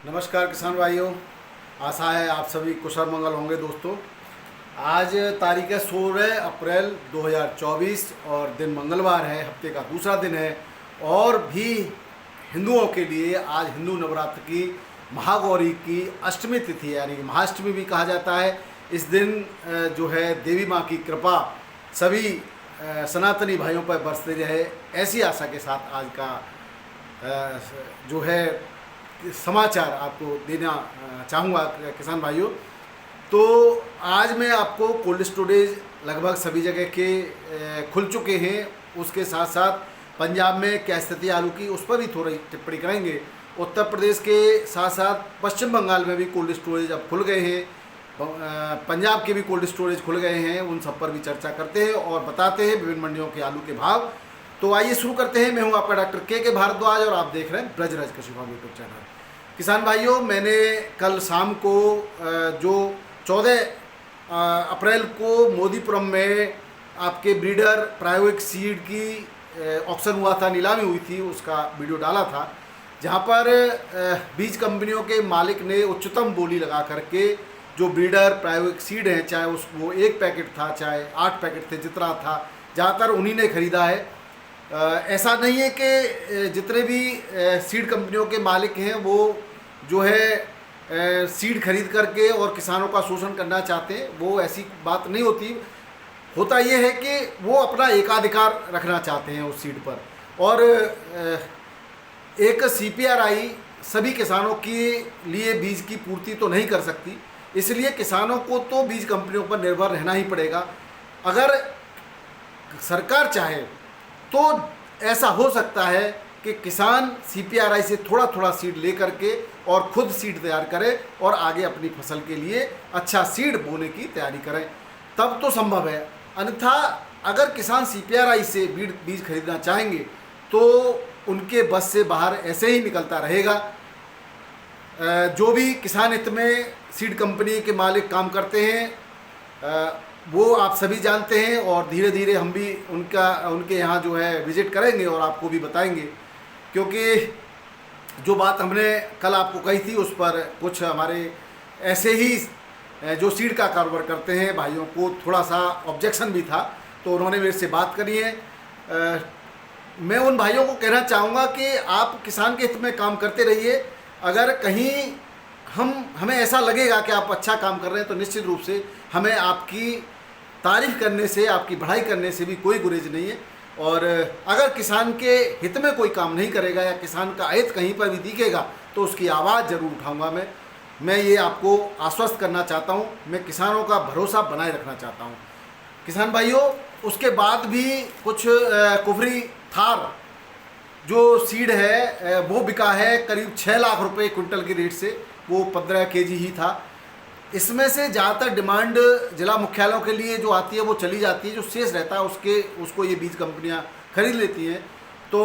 नमस्कार किसान भाइयों, आशा है आप सभी कुशल मंगल होंगे। दोस्तों, आज तारीख है 16 अप्रैल 2024 और दिन मंगलवार है, हफ्ते का दूसरा दिन है। और भी हिंदुओं के लिए आज हिंदू नवरात्र की महागौरी की अष्टमी तिथि है, यानी कि महाअष्टमी भी कहा जाता है। इस दिन जो है देवी माँ की कृपा सभी सनातनी भाइयों पर बरसती रहे, ऐसी आशा के साथ आज का जो है समाचार आपको देना चाहूँगा किसान भाइयों। तो आज मैं आपको कोल्ड स्टोरेज लगभग सभी जगह के खुल चुके हैं, उसके साथ साथ पंजाब में क्या स्थिति आलू की उस पर भी थोड़ी टिप्पणी करेंगे। उत्तर प्रदेश के साथ साथ पश्चिम बंगाल में भी कोल्ड स्टोरेज अब खुल गए हैं, पंजाब के भी कोल्ड स्टोरेज खुल गए हैं, उन सब पर भी चर्चा करते हैं और बताते हैं विभिन्न मंडियों के आलू के भाव। तो आइए शुरू करते हैं। मैं हूं आपका डॉक्टर के भारद्वाज और आप देख रहे हैं ब्रजराज कृषि फार्म यूट्यूब चैनल। किसान भाइयों, मैंने कल शाम को जो 14 अप्रैल को मोदीपुरम में आपके ब्रीडर प्रायोगिक सीड की ऑक्शन हुआ था, नीलामी हुई थी, उसका वीडियो डाला था, जहां पर बीज कंपनियों के मालिक ने उच्चतम बोली लगा करके जो ब्रीडर प्रायोगिक सीड हैं, चाहे वो 1 पैकेट था चाहे 8 पैकेट थे, जितना था ज़्यादातर उन्हीं ने ख़रीदा है। ऐसा नहीं है कि जितने भी सीड कंपनियों के मालिक हैं वो जो है सीड खरीद करके और किसानों का शोषण करना चाहते हैं, वो ऐसी बात नहीं होती। होता ये है कि वो अपना एकाधिकार रखना चाहते हैं उस सीड पर। और एक CPRI सभी किसानों के लिए बीज की पूर्ति तो नहीं कर सकती, इसलिए किसानों को तो बीज कंपनियों पर निर्भर रहना ही पड़ेगा। अगर सरकार चाहे तो ऐसा हो सकता है कि किसान CPRI से थोड़ा थोड़ा सीड ले करके और खुद सीड तैयार करें और आगे अपनी फसल के लिए अच्छा सीड बोने की तैयारी करें, तब तो संभव है। अन्यथा अगर किसान CPRI से बीज खरीदना चाहेंगे तो उनके बस से बाहर ऐसे ही निकलता रहेगा। जो भी किसान हित में सीड कंपनी के मालिक काम करते हैं वो आप सभी जानते हैं, और धीरे धीरे हम भी उनके यहाँ जो है विजिट करेंगे और आपको भी बताएंगे, क्योंकि जो बात हमने कल आपको कही थी उस पर कुछ हमारे ऐसे ही जो सीड का कारोबार करते हैं भाइयों को थोड़ा सा ऑब्जेक्शन भी था, तो उन्होंने मेरे से बात करी है। मैं उन भाइयों को कहना चाहूँगा कि आप किसान के हित में काम करते रहिए। अगर कहीं हमें ऐसा लगेगा कि आप अच्छा काम कर रहे हैं तो निश्चित रूप से हमें आपकी तारीफ़ करने से, आपकी बढ़ाई करने से भी कोई गुरेज नहीं है। और अगर किसान के हित में कोई काम नहीं करेगा या किसान का हित कहीं पर भी दिखेगा तो उसकी आवाज़ ज़रूर उठाऊंगा। मैं ये आपको आश्वस्त करना चाहता हूँ। मैं किसानों का भरोसा बनाए रखना चाहता हूँ। किसान भाइयों, उसके बाद भी कुछ कुफरी थार जो सीड है वो बिका है करीब 6 लाख रुपए क्विंटल के रेट से, वो 15 kg ही था। इसमें से ज़्यादातर डिमांड जिला मुख्यालयों के लिए जो आती है वो चली जाती है, जो शेष रहता है उसको ये बीज कंपनियां खरीद लेती हैं। तो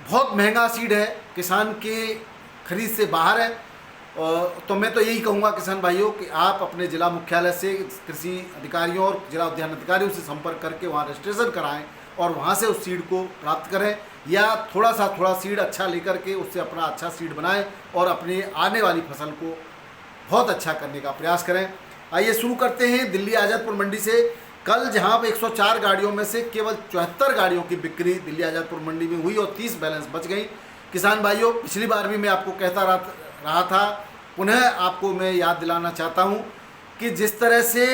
बहुत महंगा सीड है, किसान के खरीद से बाहर है। तो मैं तो यही कहूँगा किसान भाइयों कि आप अपने जिला मुख्यालय से कृषि अधिकारियों और जिला उद्यान अधिकारियों से संपर्क करके वहाँ रजिस्ट्रेशन कराएँ और वहाँ से उस सीड को प्राप्त करें, या थोड़ा सीड अच्छा लेकर के उससे अपना अच्छा सीड बनाएं और अपनी आने वाली फसल को बहुत अच्छा करने का प्रयास करें। आइए शुरू करते हैं दिल्ली आज़ादपुर मंडी से। कल जहां पे 104 गाड़ियों में से केवल 74 गाड़ियों की बिक्री दिल्ली आज़ादपुर मंडी में हुई और 30 बैलेंस बच गई। किसान भाइयों, पिछली बार भी मैं आपको कहता रहा था, पुनः आपको मैं याद दिलाना चाहता हूँ कि जिस तरह से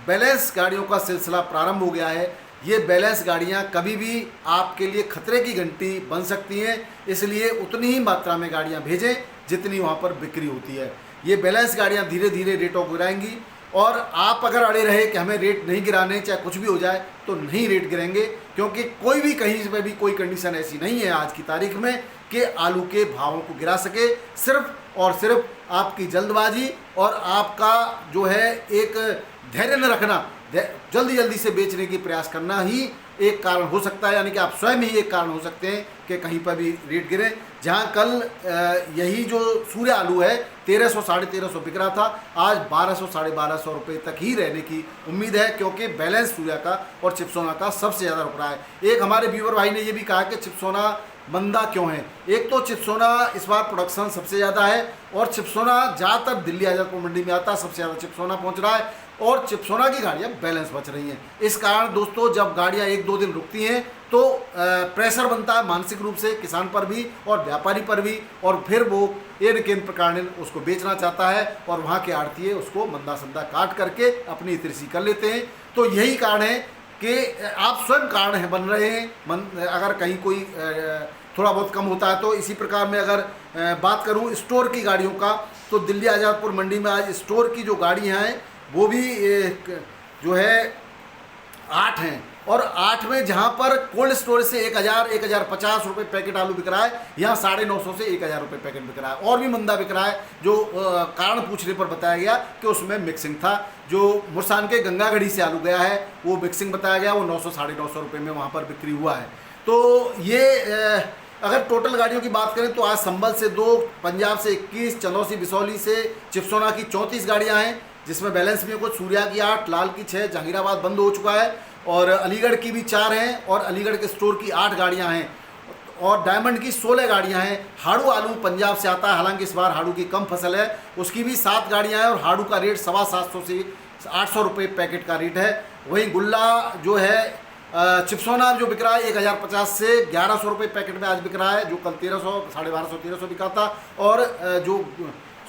बैलेंस गाड़ियों का सिलसिला प्रारंभ हो गया है, ये बैलेंस गाड़ियाँ कभी भी आपके लिए खतरे की घंटी बन सकती हैं, इसलिए उतनी ही मात्रा में गाड़ियाँ भेजें जितनी वहाँ पर बिक्री होती है। ये बैलेंस गाड़ियाँ धीरे धीरे रेटों को गिराएंगी, और आप अगर अड़े रहे कि हमें रेट नहीं गिराने, चाहे कुछ भी हो जाए, तो नहीं रेट गिरेंगे, क्योंकि कोई भी कहीं पर भी कोई कंडीशन ऐसी नहीं है आज की तारीख में कि आलू के भावों को गिरा सके। सिर्फ और सिर्फ आपकी जल्दबाजी और आपका जो है एक धैर्य न रखना, जल्दी से बेचने की प्रयास करना ही एक कारण हो सकता है, यानी कि आप स्वयं ही एक कारण हो सकते हैं कि कहीं पर भी रेट गिरे। जहां कल यही जो सूर्य आलू है 1300 साढ़े 1300 बिक रहा था, आज 1200 साढ़े 1200 रुपये तक ही रहने की उम्मीद है, क्योंकि बैलेंस सूर्या का और चिपसोना का सबसे ज़्यादा रुक रहा है। एक हमारे व्यूवर भाई ने ये भी कहा कि चिपसोना मंदा क्यों है। एक तो चिप्सोना इस बार प्रोडक्शन सबसे ज़्यादा है और चिप्सोना ज़्यादातर दिल्ली आज़ादपुर मंडी में आता है, सबसे ज़्यादा चिप्सोना पहुंच रहा है और चिप्सोना की गाड़ियाँ बैलेंस बच रही हैं। इस कारण दोस्तों जब गाड़ियाँ 1-2 दिन रुकती हैं तो प्रेशर बनता है मानसिक रूप से किसान पर भी और व्यापारी पर भी, और फिर वो एन केन प्रकार उसको बेचना चाहता है और वहाँ के आड़तीये उसको मंदा संदा काट करके अपनी तिरछी कर लेते हैं। तो यही कारण है कि आप स्वयं कारण है बन रहे हैं। अगर कहीं कोई थोड़ा बहुत कम होता है तो इसी प्रकार में अगर बात करूं स्टोर की गाड़ियों का, तो दिल्ली आज़ादपुर मंडी में आज स्टोर की जो गाड़ियां हैं वो भी जो है 8 हैं, और 8 में जहां पर कोल्ड स्टोरेज से 1000-1050 रुपये पैकेट आलू बिक रहा है, यहाँ 950 से 1000 रुपये पैकेट बिक रहा है। और भी मंदा बिक रहा है जो कारण पूछने पर बताया गया कि उसमें मिक्सिंग था। जो मुरसान के गंगागढ़ी से आलू गया है वो मिक्सिंग बताया गया, वो 900-950 रुपये में वहाँ पर बिक्री हुआ है। तो ये अगर टोटल गाड़ियों की बात करें तो आज संभल से 2, पंजाब से 21, चंदौसी बिसौली से चिप्सोना की 34 गाड़ियाँ हैं, जिसमें बैलेंस में कुछ सूर्या की 8, लाल की 6, जहांगीराबाद बंद हो चुका है, और अलीगढ़ की भी 4 हैं, और अलीगढ़ के स्टोर की 8 गाड़ियां हैं, और डायमंड की 16 गाड़ियां हैं। हाड़ू आलू पंजाब से आता है, हालांकि इस बार हाड़ू की कम फसल है, उसकी भी 7 गाड़ियां हैं और हाड़ू का रेट 750 से 800 रुपये पैकेट का रेट है। वहीं गुल्ला जो है चिप्सोना जो बिक रहा है 1050 से 1100 रुपये पैकेट में आज बिक रहा है, जो कल 1300, 1250-1300 बिका था, और जो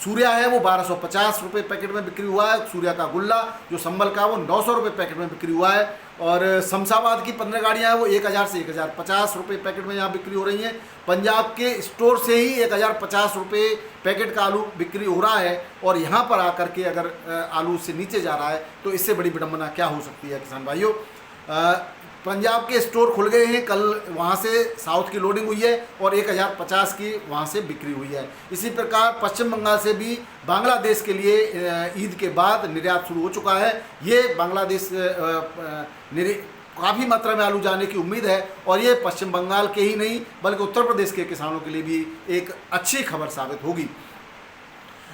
सूर्या है वो 1250 रुपये पैकेट में बिक्री हुआ है। सूर्या का गुल्ला जो संभल का वो 900 रुपये पैकेट में बिक्री हुआ है, और शमशाबाद की 15 गाड़ियाँ हैं वो 1000 से 1050 रुपये पैकेट में यहाँ बिक्री हो रही हैं। पंजाब के स्टोर से ही 1050 रुपये पैकेट का आलू बिक्री हो रहा है, और यहाँ पर आकर के अगर आलू से नीचे जा रहा है तो इससे बड़ी विडम्बना क्या हो सकती है किसान भाइयों। पंजाब के स्टोर खुल गए हैं, कल वहाँ से साउथ की लोडिंग हुई है और 1050 की वहाँ से बिक्री हुई है। इसी प्रकार पश्चिम बंगाल से भी बांग्लादेश के लिए ईद के बाद निर्यात शुरू हो चुका है। ये बांग्लादेश काफ़ी मात्रा में आलू जाने की उम्मीद है, और ये पश्चिम बंगाल के ही नहीं बल्कि उत्तर प्रदेश के किसानों के लिए भी एक अच्छी खबर साबित होगी।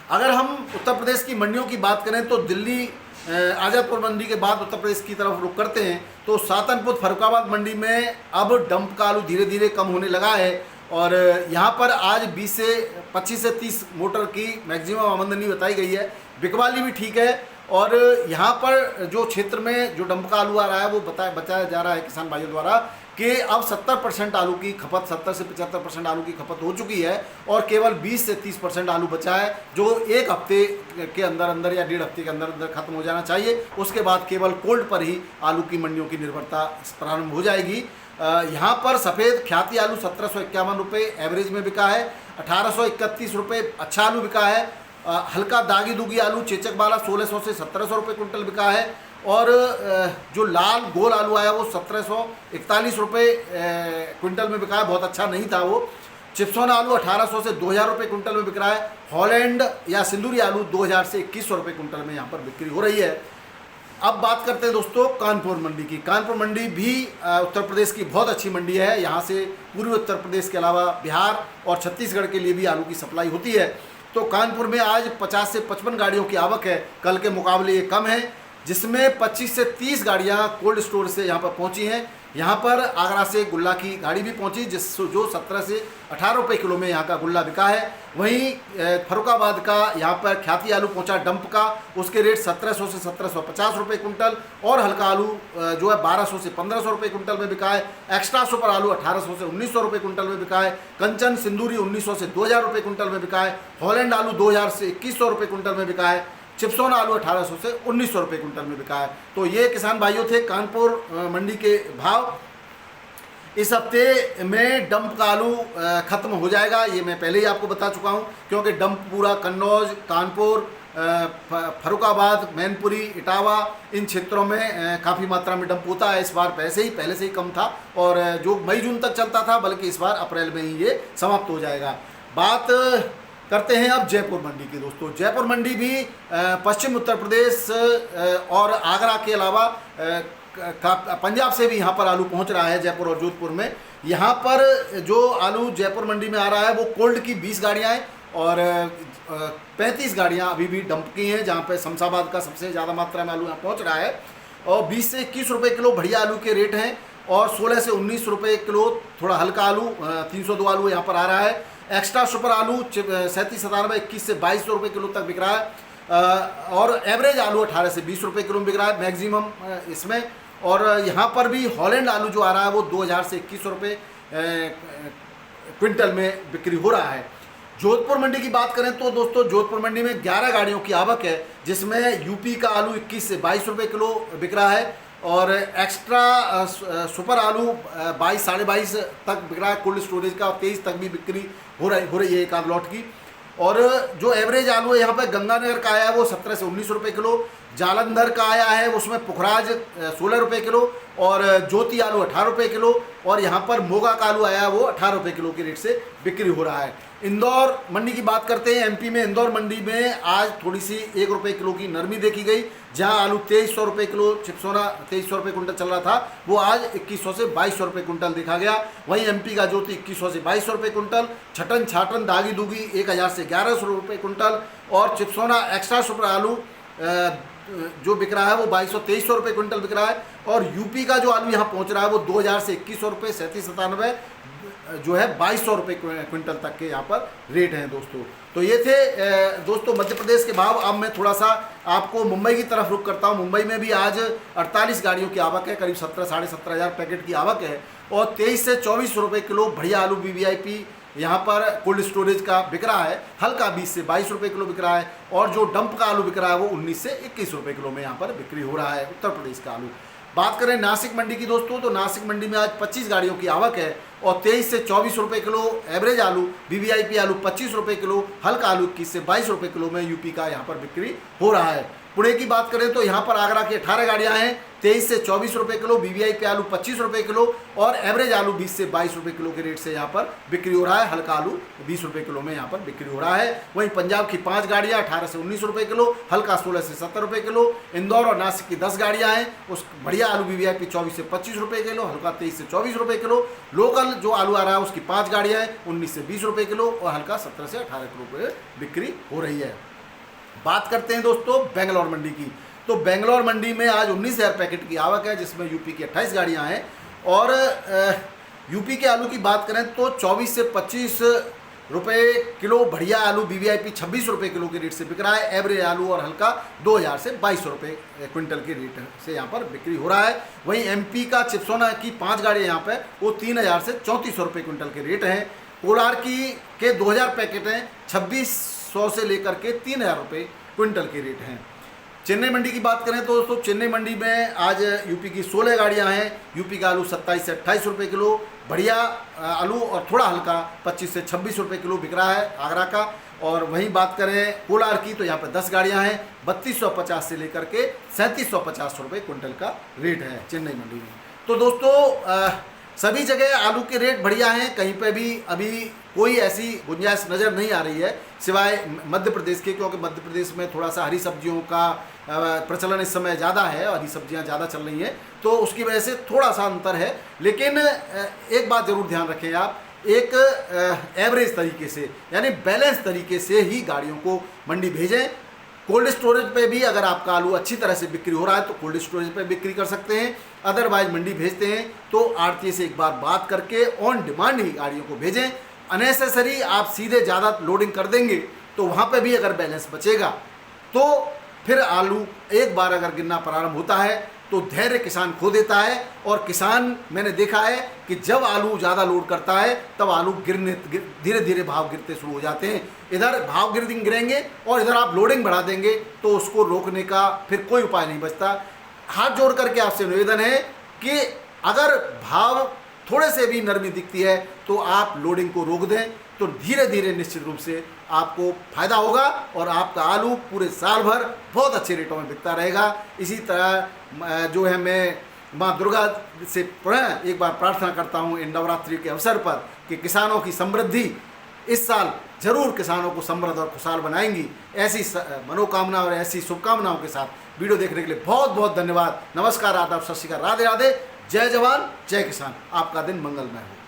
अगर हम उत्तर प्रदेश की मंडियों की बात करें तो दिल्ली आज़ादपुर मंडी के बाद उत्तर प्रदेश की तरफ रुख करते हैं तो सातनपुर फरुखाबाद मंडी में अब डंप का आलू धीरे धीरे कम होने लगा है, और यहाँ पर आज 25 से 30 मोटर की मैक्सिमम आमदनी बताई गई है। बिकवाली भी ठीक है, और यहाँ पर जो क्षेत्र में जो डंप का आलू आ रहा है वो बताया जा रहा है किसान भाइयों द्वारा कि अब 70% आलू की खपत, 70 से 75% आलू की खपत हो चुकी है, और केवल 20 से 30% आलू बचा है, जो एक हफ्ते के अंदर अंदर या 1.5 हफ्ते के अंदर अंदर खत्म हो जाना चाहिए। उसके बाद केवल कोल्ड पर ही आलू की मंडियों की निर्भरता प्रारंभ हो जाएगी। यहाँ पर सफ़ेद ख्याति आलू 1751 रुपये एवरेज में बिका है, 1831 रुपये अच्छा आलू बिका है। हल्का दागी दुगी आलू चेचक वाला 1600 से 1700 रुपये कुंटल बिका है, और जो लाल गोल आलू आया वो 1741 रुपये क्विंटल में बिका है, बहुत अच्छा नहीं था वो। चिप्सोना आलू 1800 से 2000 रुपये कुंटल में बिक रहा है। हॉलैंड या सिंदूरी आलू 2000 से 2100 रुपये कुंटल में यहाँ पर बिक्री हो रही है। अब बात करते हैं दोस्तों कानपुर मंडी की। कानपुर मंडी भी उत्तर प्रदेश की बहुत अच्छी मंडी है। यहाँ से पूर्वी उत्तर प्रदेश के अलावा बिहार और छत्तीसगढ़ के लिए भी आलू की सप्लाई होती है। तो कानपुर में आज 50 से 55 गाड़ियों की आवक है, कल के मुकाबले ये कम है, जिसमें 25 से 30 गाड़ियाँ कोल्ड स्टोर से यहाँ पर पहुँची हैं। यहाँ पर आगरा से गुल्ला की गाड़ी भी पहुँची जो 17 से 18 रुपये किलो में यहाँ का गुल्ला बिका है। वहीं फरुखाबाद का यहाँ पर ख्याति आलू पहुँचा डंप का, उसके रेट 1700 से 1750 रुपये कुंटल, और हल्का आलू जो है 1200 से 1500 रुपये कुंटल में बिका है। एक्स्ट्रा सुपर आलू 1800 से 1900 रुपये कुंटल में बिका है। कंचन सिंदूरी 1900 से 2000 रुपये कुंटल में बिका है। हॉलैंड आलू 2000 से 2100 रुपये कुंटल में बिका है। चिप्सोना आलू 1800 से 1900 रुपये कुंटल में बिका है। तो ये किसान भाइयों थे कानपुर मंडी के भाव। इस हफ्ते में डंप का आलू ख़त्म हो जाएगा, ये मैं पहले ही आपको बता चुका हूँ, क्योंकि डंप पूरा कन्नौज, कानपुर, फरुखाबाद, मैनपुरी, इटावा इन क्षेत्रों में काफ़ी मात्रा में डंप होता है। इस बार पहले से ही कम था, और जो मई जून तक चलता था, बल्कि इस बार अप्रैल में ही ये समाप्त हो जाएगा। बात करते हैं अब जयपुर मंडी की दोस्तों। जयपुर मंडी भी पश्चिम उत्तर प्रदेश और आगरा के अलावा पंजाब से भी यहाँ पर आलू पहुँच रहा है, जयपुर और जोधपुर में। यहाँ पर जो आलू जयपुर मंडी में आ रहा है वो कोल्ड की 20 गाड़ियाँ हैं, और 35 गाड़ियाँ अभी भी डंप की हैं, जहाँ पर शमशाबाद का सबसे ज़्यादा मात्रा में आलू यहाँ पहुँच रहा है। और 20 से 21 रुपये किलो बढ़िया आलू के रेट हैं, और 16 से 19 रुपये किलो थोड़ा हल्का आलू 302 आलू यहाँ पर आ रहा है। एक्स्ट्रा सुपर आलू 3797 21 से 2200 रुपये किलो तक बिक रहा है। और एवरेज आलू 18 से 20 रुपये किलो बिक रहा है मैक्सिमम इसमें। और यहाँ पर भी हॉलैंड आलू जो आ रहा है वो 2000 से 2100 रुपये क्विंटल में बिक्री हो रहा है। जोधपुर मंडी की बात करें तो दोस्तों जोधपुर मंडी में 11 गाड़ियों की आवक है, जिसमें यूपी का आलू 21 से 22 रुपये किलो बिक रहा है और एक्स्ट्रा सुपर आलू 22 साढ़े 22 तक बिक रहा है कोल्ड स्टोरेज का, और 23 तक भी बिक्री हो रही है एक आध लॉट की। और जो एवरेज आलू है यहाँ पे गंगानगर का आया है वो 17 से 19 रुपये किलो, जालंधर का आया है उसमें पुखराज 16 रुपये किलो और ज्योति आलू 18 रुपये किलो, और यहाँ पर मोगा का आलू आया है वो 18 रुपये किलो के रेट से बिक्री हो रहा है। इंदौर मंडी की बात करते हैं। एमपी में इंदौर मंडी में आज थोड़ी सी 1 रुपये किलो की नरमी देखी गई, जहां आलू 2300 रुपये किलो, चिपसोना 2300 रुपये कुंटल चल रहा था, वो आज 2100 से 2200 रुपये कुंटल देखा गया। वहीं एमपी का ज्योति 2100 से 2200 रुपये कुंटल, छटन छाटन दागी दूगी 1000 से 1100 रुपये कुंटल, और चिपसोना एक्स्ट्रा सुपर आलू जो बिक रहा है वो 2200-2300 रुपये कुंटल बिक रहा है। और यूपी का जो आलू यहाँ पहुँच रहा है वो 2000 से 2100 रुपये, 3797 जो है 2200 रुपये क्विंटल तक के यहाँ पर रेट हैं दोस्तों। तो ये थे दोस्तों मध्य प्रदेश के भाव। अब मैं थोड़ा सा आपको मुंबई की तरफ रुख करता हूँ। मुंबई में भी आज 48 गाड़ियों की आवक है, करीब 17 साढ़े 17 हज़ार पैकेट की आवक है, और 23 से 24 रुपये किलो बढ़िया आलू VVIP यहाँ पर कोल्ड स्टोरेज का बिक रहा है। हल्का 20 से 22 रुपये किलो बिक रहा है, और जो डंप का आलू बिक रहा है वो 19 से 21 रुपये किलो में यहाँ पर बिक्री हो रहा है उत्तर प्रदेश का आलू। बात करें नासिक मंडी की दोस्तों, तो नासिक मंडी में आज 25 गाड़ियों की आवक है और 23 से 24 रुपये किलो एवरेज आलू, VVIP आलू 25 रुपये किलो, हल्का आलू 21 से 22 रुपये किलो में यूपी का यहाँ पर बिक्री हो रहा है। पुणे की बात करें तो यहाँ पर आगरा की 18 गाड़ियाँ हैं, 23 से 24 रुपये किलो, VVIP आलू 25 रुपये किलो, और एवरेज आलू 20 से 22 रुपये किलो के रेट से यहाँ पर बिक्री हो रहा है। हल्का आलू 20 रुपये किलो में यहाँ पर बिक्री हो रहा है। वहीं पंजाब की 5 गाड़ियाँ 18 से 19 रुपये किलो, हल्का 16 से 70 रुपये किलो। इंदौर और नासिक की 10 गाड़ियाँ हैं, उस बढ़िया आलू VVIP 24 से 25 रुपये किलो, हल्का 23 से 24 रुपये किलो। लोकल जो आलू आ रहा है उसकी 5 गाड़ियाँ हैं, 19 से 20 रुपये किलो, और हल्का 17 से 18 रुपये बिक्री हो रही है। बात करते हैं दोस्तों बेंगलोर मंडी की। तो बेंगलोर मंडी में आज 19,000 पैकेट की आवक है, जिसमें यूपी की 28 गाड़ियां हैं। और यूपी के आलू की बात करें तो 24 से 25 रुपये किलो बढ़िया आलू VVIP 26 रुपये किलो के रेट से बिक रहा है। एवरेज आलू और हल्का 2000 से 2200 रुपये क्विंटल के रेट से यहाँ पर बिक्री हो रहा है। वहीं एमपी का चिपसोना की 5 गाड़ियाँ यहाँ पर वो 3000 से 3400 रुपये क्विंटल के रेट हैं। कोलार की के 2000 पैकेट हैं, 2600 से लेकर के 3000 रुपये क्विंटल के रेट हैं। चेन्नई मंडी की बात करें तो दोस्तों चेन्नई मंडी में आज यूपी की 16 गाड़ियां हैं। यूपी का आलू 27 से 28 रुपये किलो बढ़िया आलू, और थोड़ा हल्का 25 से 26 रुपये किलो बिक रहा है आगरा का। और वहीं बात करें कोलार की तो यहाँ पर 10 गाड़ियां हैं, 3250 से लेकर के 3750 रुपये क्विंटल का रेट है चेन्नई मंडी में। तो दोस्तों सभी जगह आलू के रेट बढ़िया हैं, कहीं पे भी अभी कोई ऐसी गुंजाइश नज़र नहीं आ रही है सिवाय मध्य प्रदेश के, क्योंकि मध्य प्रदेश में थोड़ा सा हरी सब्जियों का प्रचलन इस समय ज़्यादा है, हरी सब्जियां ज़्यादा चल रही हैं, तो उसकी वजह से थोड़ा सा अंतर है। लेकिन एक बात ज़रूर ध्यान रखें आप, एक एवरेज तरीके से यानी बैलेंस तरीके से ही गाड़ियों को मंडी भेजें। कोल्ड स्टोरेज पे भी अगर आपका आलू अच्छी तरह से बिक्री हो रहा है तो कोल्ड स्टोरेज पे बिक्री कर सकते हैं, अदरवाइज मंडी भेजते हैं तो आड़ती से एक बार बात करके ऑन डिमांड ही गाड़ियों को भेजें। अननेसेसरी आप सीधे ज़्यादा लोडिंग कर देंगे तो वहाँ पे भी अगर बैलेंस बचेगा तो फिर आलू एक बार अगर गिरना प्रारंभ होता है तो धैर्य किसान खो देता है। और किसान मैंने देखा है कि जब आलू ज़्यादा लोड करता है तब आलू धीरे धीरे भाव गिरते शुरू हो जाते हैं। इधर भाव गिरेंगे और इधर आप लोडिंग बढ़ा देंगे तो उसको रोकने का फिर कोई उपाय नहीं बचता। हाथ जोड़ करके आपसे निवेदन है कि अगर भाव थोड़े से भी नरमी दिखती है तो आप लोडिंग को रोक दें, तो धीरे धीरे निश्चित रूप से आपको फायदा होगा और आपका आलू पूरे साल भर बहुत अच्छे रेटों में बिकता रहेगा। इसी तरह जो है मैं माँ दुर्गा से पुनः एक बार प्रार्थना करता हूँ इन नवरात्रि के अवसर पर कि किसानों की समृद्धि इस साल जरूर किसानों को समृद्ध और खुशहाल बनाएंगी। ऐसी मनोकामना और ऐसी शुभकामनाओं के साथ वीडियो देखने के लिए बहुत बहुत धन्यवाद। नमस्कार, आदाब, सत श्री अकाल, राधे राधे, जय जवान जय किसान। आपका दिन मंगलमय हो।